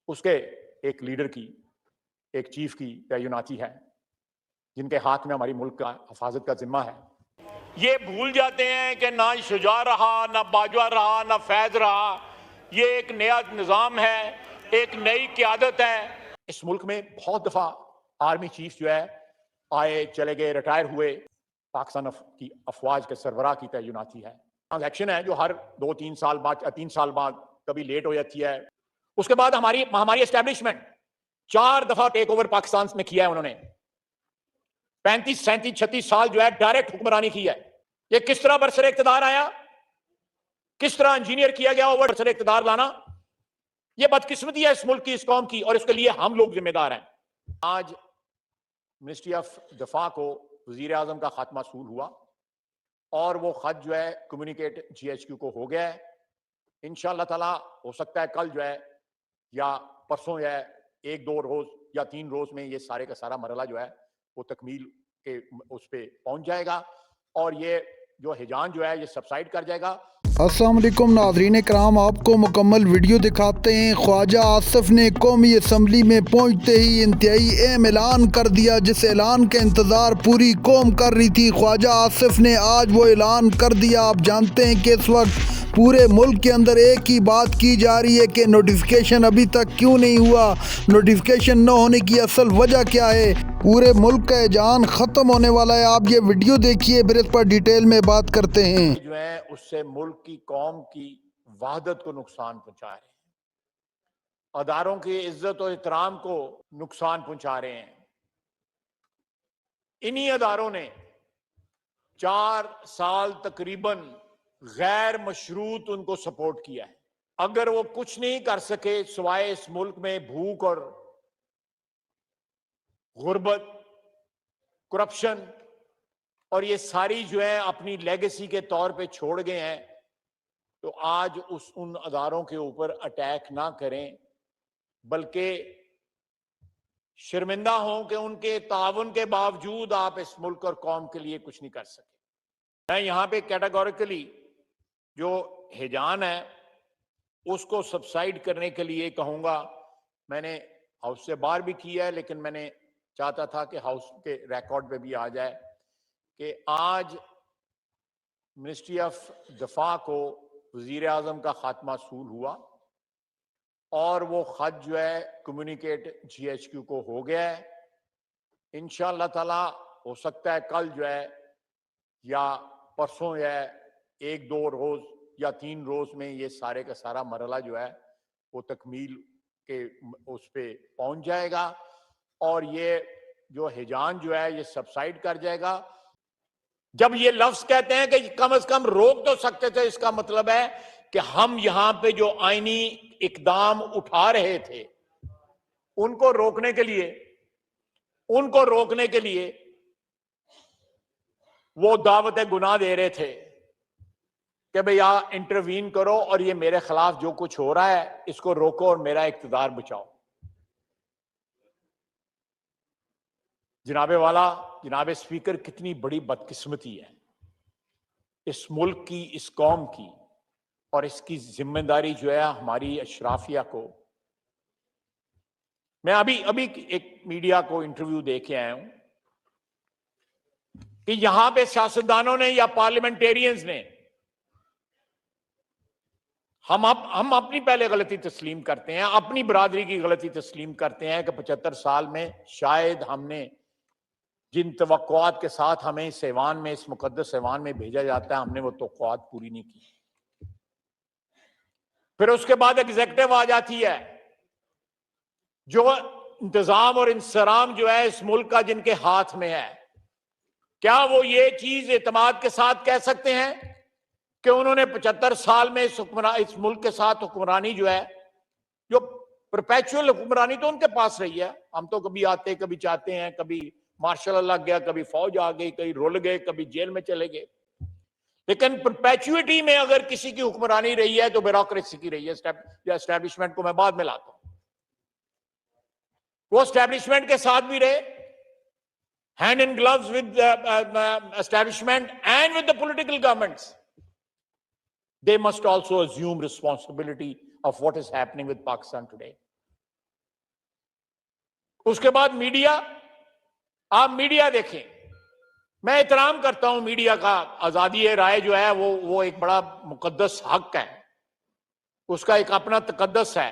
اس کے ایک لیڈر کی، ایک چیف کی تعیناتی ہے جن کے ہاتھ میں ہماری ملک کا حفاظت کا ذمہ ہے۔ یہ بھول جاتے ہیں کہ نہ شجاع رہا، نہ باجوہ رہا، نہ فیض رہا، یہ ایک نیا نظام ہے، ایک نئی قیادت ہے۔ اس ملک میں بہت دفعہ آرمی چیف جو ہے آئے چلے گئے، ریٹائر ہوئے، پاکستان کی افواج کے سربراہ کی تعیناتی ہے۔ الیکشن ہے جو ہر 2-3 سال بعد، 3 سال بعد کبھی لیٹ ہو جاتی ہے۔ اس کے بعد ہماری اسٹیبلشمنٹ 4 دفعہ ٹیک اوور پاکستان میں کیا ہے انہوں نے، 35 37 36 سال جو ہے ڈائریکٹ حکمرانی کی ہے۔ یہ کس طرح برسر اقتدار آیا، کس طرح انجینئر کیا گیا اوور برسر اقتدار لانا، یہ بدقسمتی ہے اس ملک کی، اس قوم کی، اور اس کے لیے ہم لوگ ذمہ دار ہیں۔ آج منسٹری آف دفاع کو وزیر اعظم کا خط موصول ہوا اور وہ خط جو ہے کمیونیکیٹ جی ایچ کیو کو ہو گیا ہے۔ انشاءاللہ تعالی ہو سکتا ہے کل جو ہے یا پرسوں جو ہے 1-2 روز یا 3 روز میں یہ سارے کا سارا مرحلہ جو ہے وہ تکمیل کے اس پہ پہنچ جائے گا اور یہ جو ہیجان جو ہے یہ سبسائڈ کر جائے گا۔ السلام علیکم ناظرین کرام، آپ کو مکمل ویڈیو دکھاتے ہیں۔ خواجہ آصف نے قومی اسمبلی میں پہنچتے ہی انتہائی اہم اعلان کر دیا، جس اعلان کے انتظار پوری قوم کر رہی تھی۔ خواجہ آصف نے آج وہ اعلان کر دیا۔ آپ جانتے ہیں کہ اس وقت پورے ملک کے اندر ایک ہی بات کی جا رہی ہے کہ نوٹیفیکیشن ابھی تک کیوں نہیں ہوا، نوٹیفیکیشن نہ ہونے کی اصل وجہ کیا ہے۔ پورے ملک کا اذان ختم ہونے والا ہے۔ آپ یہ ویڈیو دیکھیے، پھر اس پر ڈیٹیل میں بات کرتے ہیں۔ جو ہے اس سے ملک کی، قوم کی وحدت کو نقصان پہنچا رہے ہیں، اداروں کی عزت و احترام کو نقصان پہنچا رہے ہیں۔ انہی اداروں نے 4 سال تقریباً غیر مشروط ان کو سپورٹ کیا ہے۔ اگر وہ کچھ نہیں کر سکے سوائے اس ملک میں بھوک اور غربت، کرپشن اور یہ ساری جو ہے اپنی لیگیسی کے طور پہ چھوڑ گئے ہیں، تو آج ان اداروں کے اوپر اٹیک نہ کریں بلکہ شرمندہ ہوں کہ ان کے تعاون کے باوجود آپ اس ملک اور قوم کے لیے کچھ نہیں کر سکے۔ میں یہاں پہ کیٹاگوریکلی جو ہیجان ہے اس کو سبسائڈ کرنے کے لیے کہوں گا۔ میں نے ہاؤس سے باہر بھی کیا ہے، لیکن میں نے چاہتا تھا کہ ہاؤس کے ریکارڈ پہ بھی آ جائے کہ آج منسٹری آف دفاع کو وزیر اعظم کا خط موصول ہوا اور وہ خط جو ہے کمیونیکیٹ جی ایچ کیو کو ہو گیا ہے۔ انشاءاللہ تعالی ہو سکتا ہے کل جو ہے یا پرسوں جو ہے 1-2 روز یا 3 روز میں یہ سارے کا سارا مرحلہ جو ہے وہ تکمیل کے اس پہ پہنچ جائے گا اور یہ جو ہیجان جو ہے یہ سبسائڈ کر جائے گا۔ جب یہ لفظ کہتے ہیں کہ کم از کم روک تو سکتے تھے، اس کا مطلب ہے کہ ہم یہاں پہ جو آئینی اقدام اٹھا رہے تھے ان کو روکنے کے لیے وہ دعوت گناہ دے رہے تھے کہ بھئی انٹروین کرو اور یہ میرے خلاف جو کچھ ہو رہا ہے اس کو روکو اور میرا اقتدار بچاؤ۔ جناب والا، جناب اسپیکر، کتنی بڑی بدقسمتی ہے اس ملک کی، اس قوم کی، اور اس کی ذمہ داری جو ہے ہماری اشرافیہ کو۔ میں ابھی ایک میڈیا کو انٹرویو دے کے آیا ہوں کہ یہاں پہ سیاستدانوں نے یا پارلیمنٹیرینز نے، ہم اپنی پہلے غلطی تسلیم کرتے ہیں، اپنی برادری کی غلطی تسلیم کرتے ہیں کہ 75 سال میں شاید ہم نے جن توقعات کے ساتھ ہمیں اس ایوان میں، اس مقدس ایوان میں بھیجا جاتا ہے، ہم نے وہ توقعات پوری نہیں کی۔ پھر اس کے بعد ایگزیکٹو آ جاتی ہے، جو انتظام اور انصرام جو ہے اس ملک کا جن کے ہاتھ میں ہے، کیا وہ یہ چیز اعتماد کے ساتھ کہہ سکتے ہیں کہ انہوں نے 75 سال میں اس ملک کے ساتھ حکمرانی جو ہے، جو پرپیچول حکمرانی تو ان کے پاس رہی ہے، ہم تو کبھی آتے کبھی چاہتے ہیں، کبھی مارشل اللہ گیا، کبھی فوج آ گئی، کبھی رول گئے، کبھی جیل میں چلے گئے، لیکن پرپیچوٹی میں اگر کسی کی حکمرانی رہی ہے تو بیوروکریسی کی رہی ہے۔ یا اسٹیبلشمنٹ کو میں بعد میں لاتا ہوں، وہ اسٹیبلشمنٹ کے ساتھ بھی رہے، hand in gloves with establishment and with the political governments. They must also assume responsibility of what is happening with Pakistan today. اس کے بعد میڈیا، آپ میڈیا دیکھیں، میں احترام کرتا ہوں میڈیا کا، آزادی رائے جو ہے وہ ایک بڑا مقدس حق ہے، اس کا ایک اپنا تقدس ہے.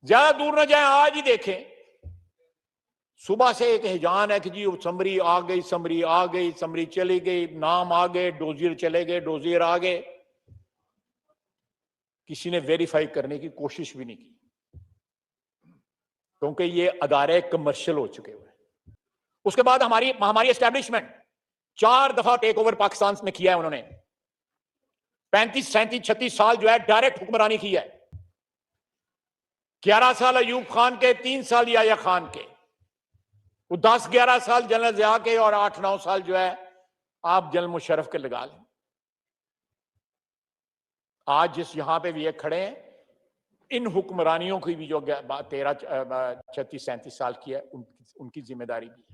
زیادہ دور نہ جائیں، آج ہی دیکھیں، صبح سے ایک ہیجان ہے کہ جی سمری آ گئی، سمری آ گئی، سمری چلی گئی، نام آ گئے، ڈوزیر چلے گئے، ڈوزیر آ گئے. کسی نے ویریفائی کرنے کی کوشش بھی نہیں کی، کیونکہ یہ ادارے کمرشل ہو چکے ہوئے. اس کے بعد ہماری اسٹیبلشمنٹ 4 دفعہ ٹیک اوور پاکستان میں کیا ہے انہوں نے. 35 37 36 سال جو ہے ڈائریکٹ حکمرانی کی ہے. 11 سال ایوب خان کے، 3 سال یحییٰ خان کے، وہ 10 11 سال جنرل ضیاء کے، اور 8 9 سال جو ہے آپ جنرل مشرف کے لگا لیں. آج جس یہاں پہ بھی یہ کھڑے ہیں، ان حکمرانیوں کی بھی جو 13 36 37 سال کی ہے، ان کی ذمہ داری بھی ہے.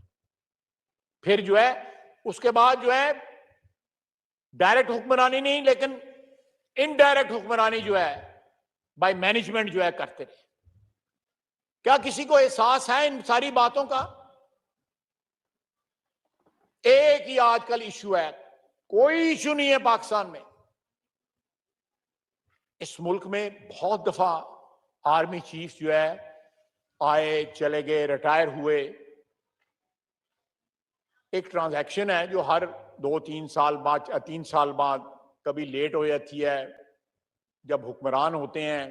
پھر جو ہے اس کے بعد جو ہے ڈائریکٹ حکمرانی نہیں، لیکن انڈائریکٹ حکمرانی جو ہے بائی مینجمنٹ جو ہے کرتے رہے. کیا کسی کو احساس ہے ان ساری باتوں کا؟ ایک ہی آج کل ایشو ہے، کوئی ایشو نہیں ہے پاکستان میں. اس ملک میں بہت دفعہ آرمی چیف جو ہے آئے چلے گئے، ریٹائر ہوئے. ایک ٹرانزیکشن ہے جو ہر 2-3 سال بعد 3 سال بعد کبھی لیٹ ہو جاتی ہے. جب حکمران ہوتے ہیں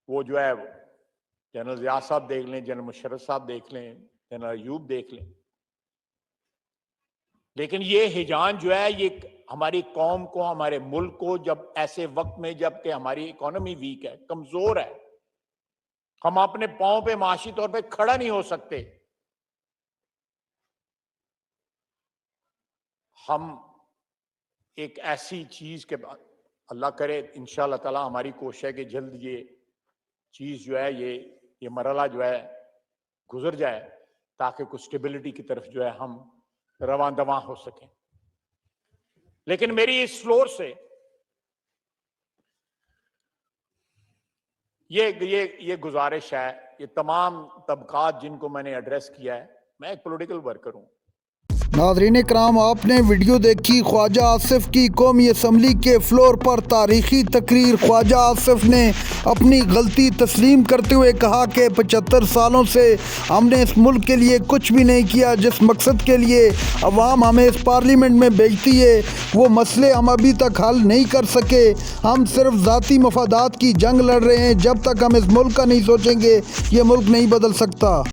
وہ جو ہے جنرل ضیاء صاحب دیکھ لیں، جنرل مشرف صاحب دیکھ لیں، جنرل ایوب دیکھ لیں. لیکن یہ ہیجان جو ہے یہ ہماری قوم کو، ہمارے ملک کو، جب ایسے وقت میں جب کہ ہماری اکانومی ویک ہے، کمزور ہے، ہم اپنے پاؤں پہ معاشی طور پہ کھڑا نہیں ہو سکتے، ہم ایک ایسی چیز کے بعد، اللہ کرے انشاءاللہ تعالی ہماری کوشش ہے کہ جلد یہ چیز جو ہے یہ مرحلہ جو ہے گزر جائے، تاکہ کچھ اسٹیبلٹی کی طرف جو ہے ہم رواں دواں ہو سکیں. لیکن میری اس فلور سے یہ گزارش ہے، یہ تمام طبقات جن کو میں نے ایڈریس کیا ہے، میں ایک پولیٹیکل ورکر ہوں. ناظرین کرام، آپ نے ویڈیو دیکھی خواجہ آصف کی قومی اسمبلی کے فلور پر تاریخی تقریر. خواجہ آصف نے اپنی غلطی تسلیم کرتے ہوئے کہا کہ 75 سالوں سے ہم نے اس ملک کے لیے کچھ بھی نہیں کیا. جس مقصد کے لیے عوام ہمیں اس پارلیمنٹ میں بھیجتی ہے وہ مسئلے ہم ابھی تک حل نہیں کر سکے. ہم صرف ذاتی مفادات کی جنگ لڑ رہے ہیں. جب تک ہم اس ملک کا نہیں سوچیں گے یہ ملک نہیں بدل سکتا.